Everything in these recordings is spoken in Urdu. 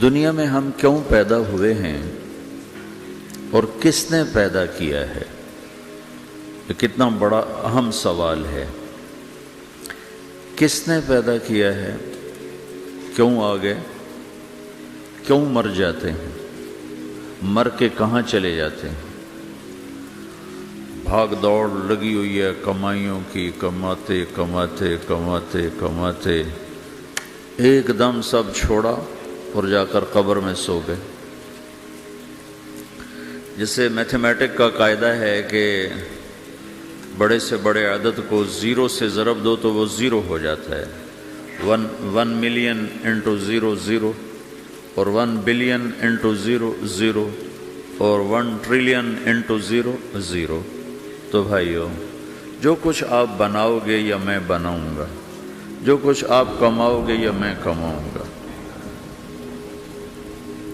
دنیا میں ہم کیوں پیدا ہوئے ہیں اور کس نے پیدا کیا ہے؟ یہ کتنا بڑا اہم سوال ہے۔ کس نے پیدا کیا ہے؟ کیوں آ گئے؟ کیوں مر جاتے ہیں؟ مر کے کہاں چلے جاتے ہیں؟ بھاگ دوڑ لگی ہوئی ہے کمائیوں کی، کماتے کماتے کماتے کماتے ایک دم سب چھوڑا اور جا کر قبر میں سو گئے۔ جسے میتھمیٹک کا قاعدہ ہے کہ بڑے سے بڑے عدد کو زیرو سے ضرب دو تو وہ زیرو ہو جاتا ہے۔ 1 ملین انٹو زیرو زیرو، اور 1 بلین انٹو زیرو زیرو، اور 1 ٹریلین انٹو زیرو زیرو۔ تو بھائیو، جو کچھ آپ بناؤ گے یا میں بناؤں گا، جو کچھ آپ کماؤ گے یا میں کماؤں گا،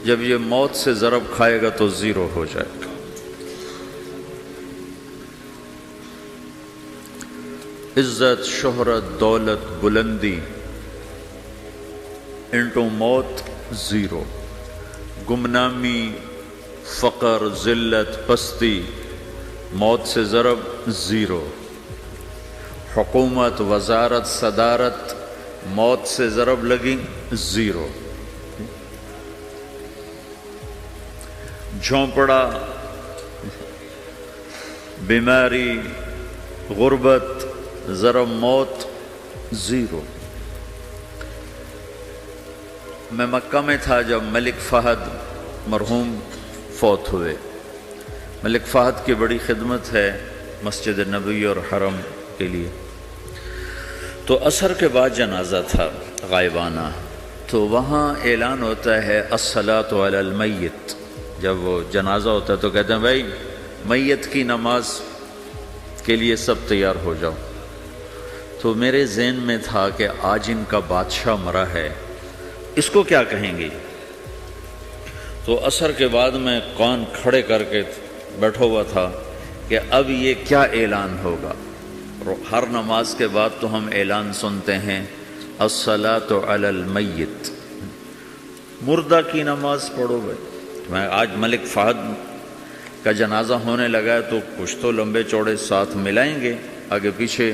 جب یہ موت سے ضرب کھائے گا تو زیرو ہو جائے گا۔ عزت، شہرت، دولت، بلندی انٹو موت زیرو، گمنامی، فقر، ذلت، پستی موت سے ضرب زیرو، حکومت، وزارت، صدارت موت سے ضرب لگی زیرو، جھونپڑا، بیماری، غربت ضرب موت زیرو۔ میں مکہ میں تھا جب ملک فہد مرحوم فوت ہوئے۔ ملک فہد کی بڑی خدمت ہے مسجد نبوی اور حرم کے لیے۔ تو عصر کے بعد جنازہ تھا غائبانہ، تو وہاں اعلان ہوتا ہے الصلاۃ علی المیت۔ جب وہ جنازہ ہوتا ہے تو کہتے ہیں بھائی میت کی نماز کے لیے سب تیار ہو جاؤ۔ تو میرے ذہن میں تھا کہ آج ان کا بادشاہ مرا ہے، اس کو کیا کہیں گے؟ تو عصر کے بعد میں کان کھڑے کر کے بیٹھا ہوا تھا کہ اب یہ کیا اعلان ہوگا۔ ہر نماز کے بعد تو ہم اعلان سنتے ہیں الصلاۃ علی المیت، مردہ کی نماز پڑھو بھائی۔ میں آج ملک فہد کا جنازہ ہونے لگا ہے تو کچھ تو لمبے چوڑے ساتھ ملائیں گے آگے پیچھے۔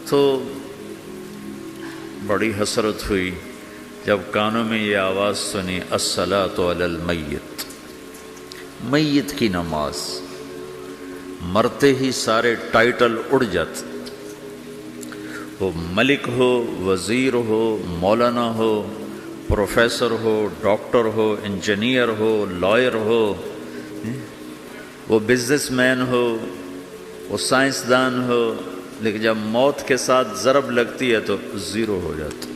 تو بڑی حسرت ہوئی جب کانوں میں یہ آواز سنی الصلاۃ علی المیت، میت کی نماز۔ مرتے ہی سارے ٹائٹل اڑ جاتے، وہ ملک ہو، وزیر ہو، مولانا ہو، پروفیسر ہو، ڈاکٹر ہو، انجینئر ہو، لائر ہو، وہ بزنس مین ہو، وہ سائنسدان ہو، لیکن جب موت کے ساتھ ضرب لگتی ہے تو زیرو ہو جاتا،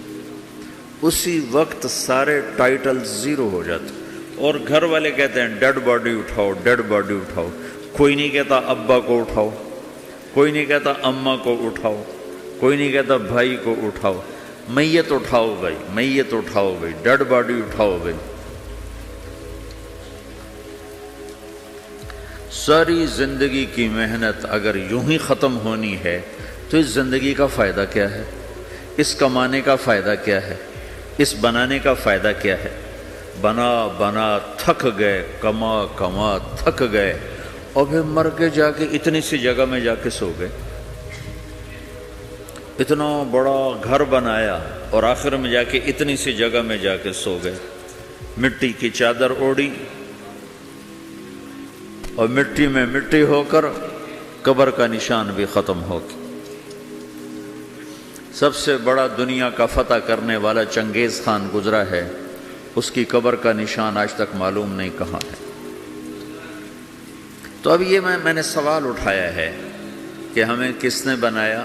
اسی وقت سارے ٹائٹل زیرو ہو جاتے۔ اور گھر والے کہتے ہیں ڈیڈ باڈی اٹھاؤ، ڈیڈ باڈی اٹھاؤ۔ کوئی نہیں کہتا ابا کو اٹھاؤ، کوئی نہیں کہتا اماں کو اٹھاؤ، کوئی نہیں کہتا بھائی کو اٹھاؤ۔ میت اٹھاؤ بھائی، میت اٹھاؤ بھائی، ڈیڈ باڈی اٹھاؤ بھائی۔ ساری زندگی کی محنت اگر یوں ہی ختم ہونی ہے تو اس زندگی کا فائدہ کیا ہے؟ اس کمانے کا فائدہ کیا ہے؟ اس بنانے کا فائدہ کیا ہے؟ بنا بنا تھک گئے، کما کما تھک گئے، اور پھر مر کے جا کے اتنی سی جگہ میں جا کے سو گئے۔ اتنا بڑا گھر بنایا اور آخر میں جا کے اتنی سی جگہ میں جا کے سو گئے۔ مٹی کی چادر اوڑھی اور مٹی میں مٹی ہو کر قبر کا نشان بھی ختم ہو گیا۔ سب سے بڑا دنیا کا فتح کرنے والا چنگیز خان گزرا ہے، اس کی قبر کا نشان آج تک معلوم نہیں کہاں ہے۔ تو اب یہ میں نے سوال اٹھایا ہے کہ ہمیں کس نے بنایا،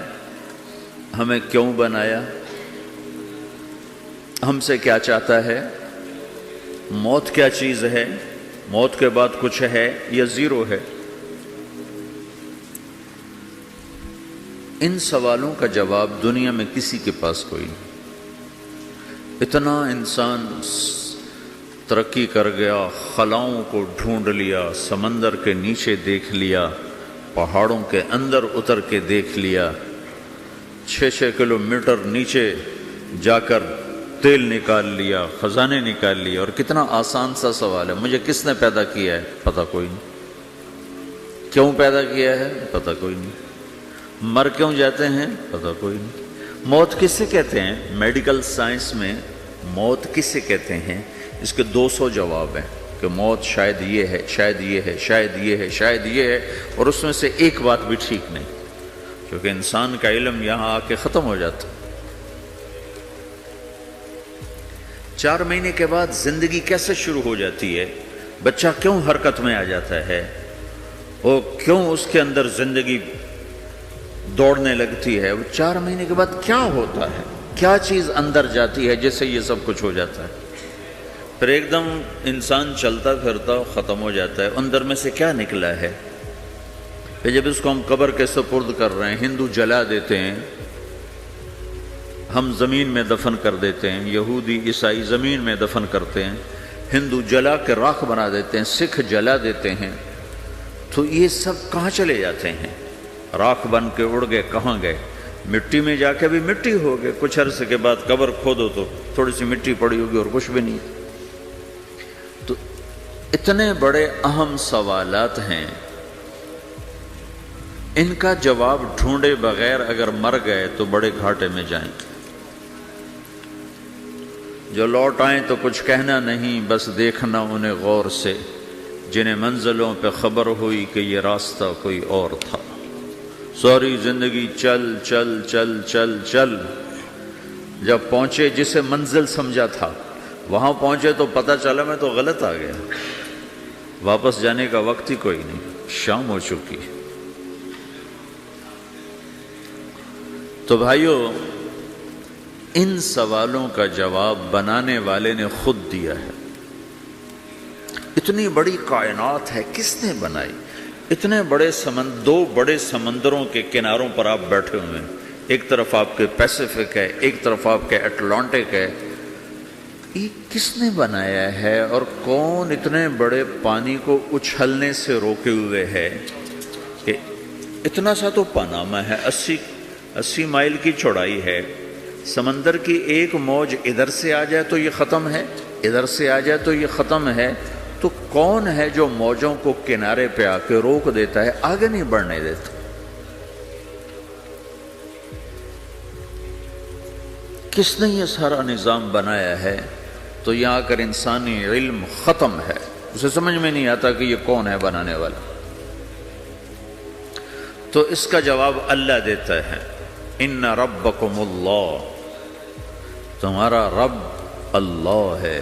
ہمیں کیوں بنایا، ہم سے کیا چاہتا ہے، موت کیا چیز ہے، موت کے بعد کچھ ہے یا زیرو ہے؟ ان سوالوں کا جواب دنیا میں کسی کے پاس کوئی نہیں۔ اتنا انسان ترقی کر گیا، خلاؤں کو ڈھونڈ لیا، سمندر کے نیچے دیکھ لیا، پہاڑوں کے اندر اتر کے دیکھ لیا، 6 کلومیٹر نیچے جا کر تیل نکال لیا، خزانے نکال لیا، اور کتنا آسان سا سوال ہے، مجھے کس نے پیدا کیا ہے؟ پتہ کوئی نہیں۔ کیوں پیدا کیا ہے؟ پتہ کوئی نہیں۔ مر کیوں جاتے ہیں؟ پتہ کوئی نہیں۔ موت کس سے کہتے ہیں؟ میڈیکل سائنس میں موت کس سے کہتے ہیں؟ اس کے 200 جواب ہیں کہ موت شاید یہ ہے، شاید یہ ہے، شاید یہ ہے، شاید یہ ہے، اور اس میں سے ایک بات بھی ٹھیک نہیں، کیونکہ انسان کا علم یہاں آ کے ختم ہو جاتا۔ 4 مہینے کے بعد زندگی کیسے شروع ہو جاتی ہے؟ بچہ کیوں حرکت میں آ جاتا ہے؟ وہ کیوں اس کے اندر زندگی دوڑنے لگتی ہے؟ وہ 4 مہینے کے بعد کیا ہوتا ہے؟ کیا چیز اندر جاتی ہے جس سے یہ سب کچھ ہو جاتا ہے؟ پھر ایک دم انسان چلتا پھرتا ختم ہو جاتا ہے، اندر میں سے کیا نکلا ہے؟ پھر جب اس کو ہم قبر کے سپرد کر رہے ہیں، ہندو جلا دیتے ہیں، ہم زمین میں دفن کر دیتے ہیں، یہودی عیسائی زمین میں دفن کرتے ہیں، ہندو جلا کے راکھ بنا دیتے ہیں، سکھ جلا دیتے ہیں، تو یہ سب کہاں چلے جاتے ہیں؟ راکھ بن کے اڑ گئے، کہاں گئے؟ مٹی میں جا کے بھی مٹی ہو گئے، کچھ عرصے کے بعد قبر کھودو تو تھوڑی سی مٹی پڑی ہوگی اور کچھ بھی نہیں۔ تو اتنے بڑے اہم سوالات ہیں، ان کا جواب ڈھونڈے بغیر اگر مر گئے تو بڑے گھاٹے میں جائیں گے۔ جو لوٹ آئیں تو کچھ کہنا نہیں، بس دیکھنا انہیں غور سے، جنہیں منزلوں پہ خبر ہوئی کہ یہ راستہ کوئی اور تھا۔ ساری زندگی چل چل چل چل چل، جب پہنچے جسے منزل سمجھا تھا وہاں پہنچے تو پتہ چلا میں تو غلط آ گیا، واپس جانے کا وقت ہی کوئی نہیں، شام ہو چکی۔ تو بھائیو، ان سوالوں کا جواب بنانے والے نے خود دیا ہے۔ اتنی بڑی کائنات ہے، کس نے بنائی؟ اتنے بڑے دو بڑے سمندروں کے کناروں پر آپ بیٹھے ہوئے ہیں، ایک طرف آپ کے پیسیفک ہے، ایک طرف آپ کے اٹلانٹک ہے، یہ کس نے بنایا ہے؟ اور کون اتنے بڑے پانی کو اچھلنے سے روکے ہوئے ہے کہ اتنا سا تو پاناما ہے، 80 مائل کی چوڑائی ہے، سمندر کی ایک موج ادھر سے آ جائے تو یہ ختم ہے، ادھر سے آ جائے تو یہ ختم ہے، تو کون ہے جو موجوں کو کنارے پہ آ کے روک دیتا ہے، آگے نہیں بڑھنے دیتا؟ کس نے یہ سارا نظام بنایا ہے؟ تو یہاں آ کر انسانی علم ختم ہے، اسے سمجھ میں نہیں آتا کہ یہ کون ہے بنانے والا۔ تو اس کا جواب اللہ دیتا ہے، ان ربکم اللہ، تمہارا رب اللہ ہے،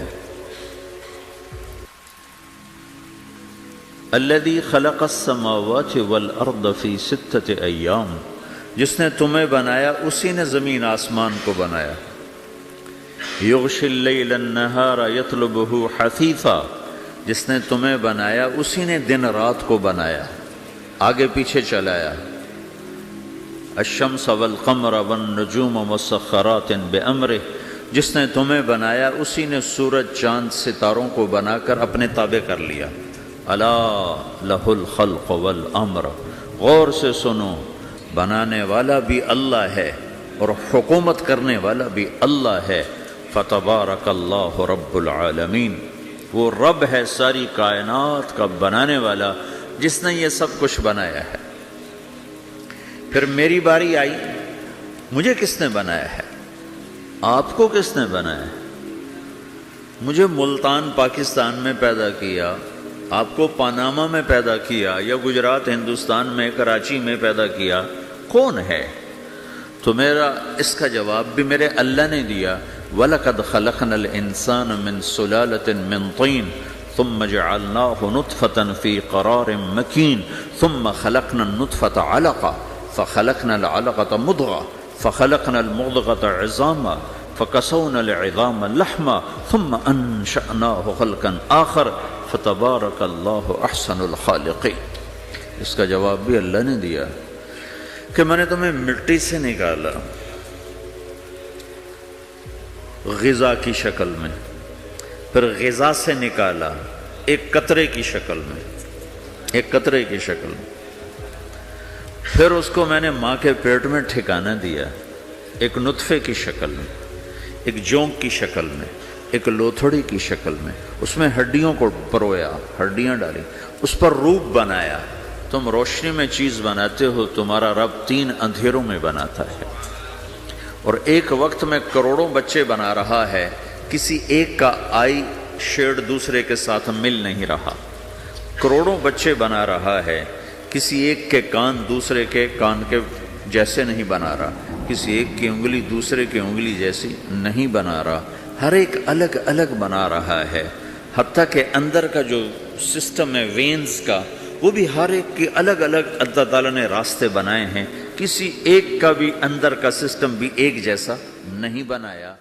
الذی خلق السماوات والارض فی 6 ایام، جس نے تمہیں بنایا اسی نے زمین آسمان کو بنایا، یغشی اللیل النہار یطلبہ حثیثا، جس نے تمہیں بنایا اسی نے دن رات کو بنایا، آگے پیچھے چلایا، الشمس والقمر والنجوم مسخرات بامرہ، جس نے تمہیں بنایا اسی نے سورج چاند ستاروں کو بنا کر اپنے تابع کر لیا، الا لہ الخلق والامر، غور سے سنو، بنانے والا بھی اللہ ہے اور حکومت کرنے والا بھی اللہ ہے، فتبارک اللہ رب العالمین، وہ رب ہے ساری کائنات کا بنانے والا جس نے یہ سب کچھ بنایا ہے۔ پھر میری باری آئی، مجھے کس نے بنایا ہے؟ آپ کو کس نے بنایا ہے؟ مجھے ملتان پاکستان میں پیدا کیا، آپ کو پاناما میں پیدا کیا، یا گجرات ہندوستان میں کراچی میں پیدا کیا، کون ہے؟ تو میرا اس کا جواب بھی میرے اللہ نے دیا، وَلَقَدْ خَلَقْنَا الْإِنسَانَ مِنْ سُلَالَةٍ مِّن طِينٍ ثُمَّ جَعَلْنَاهُ نُطْفَةً فِي قَرَارٍ مَّكِينٍ ثُمَّ خَلَقْنَا النُّطْفَةَ عَلَقَةً فخلقنا العلقة مضغة فخلقنا المضغة عظاما فكسونا العظام لحما ثم أنشأناه خلقا آخر فتبارك الله أحسن الخالقين۔ اس کا جواب بھی اللہ نے دیا کہ میں نے تمہیں مٹی سے نکالا غذا کی شکل میں، پھر غذا سے نکالا ایک قطرے کی شکل میں، ایک قطرے کی شکل میں، پھر اس کو میں نے ماں کے پیٹ میں ٹھکانہ دیا ایک نطفے کی شکل میں، ایک جونک کی شکل میں، ایک لوتھڑی کی شکل میں، اس میں ہڈیوں کو پرویا، ہڈیاں ڈالی، اس پر روپ بنایا۔ تم روشنی میں چیز بناتے ہو، تمہارا رب 3 اندھیروں میں بناتا ہے، اور ایک وقت میں کروڑوں بچے بنا رہا ہے، کسی ایک کا آئی شیڈ دوسرے کے ساتھ مل نہیں رہا، کروڑوں بچے بنا رہا ہے، کسی ایک کے کان دوسرے کے کان کے جیسے نہیں بنا رہا، کسی ایک کی انگلی دوسرے کی انگلی جیسی نہیں بنا رہا، ہر ایک الگ الگ بنا رہا ہے، حتیٰ کہ اندر کا جو سسٹم ہے وینز کا، وہ بھی ہر ایک کے الگ الگ اللہ تعالیٰ نے راستے بنائے ہیں، کسی ایک کا بھی اندر کا سسٹم بھی ایک جیسا نہیں بنایا۔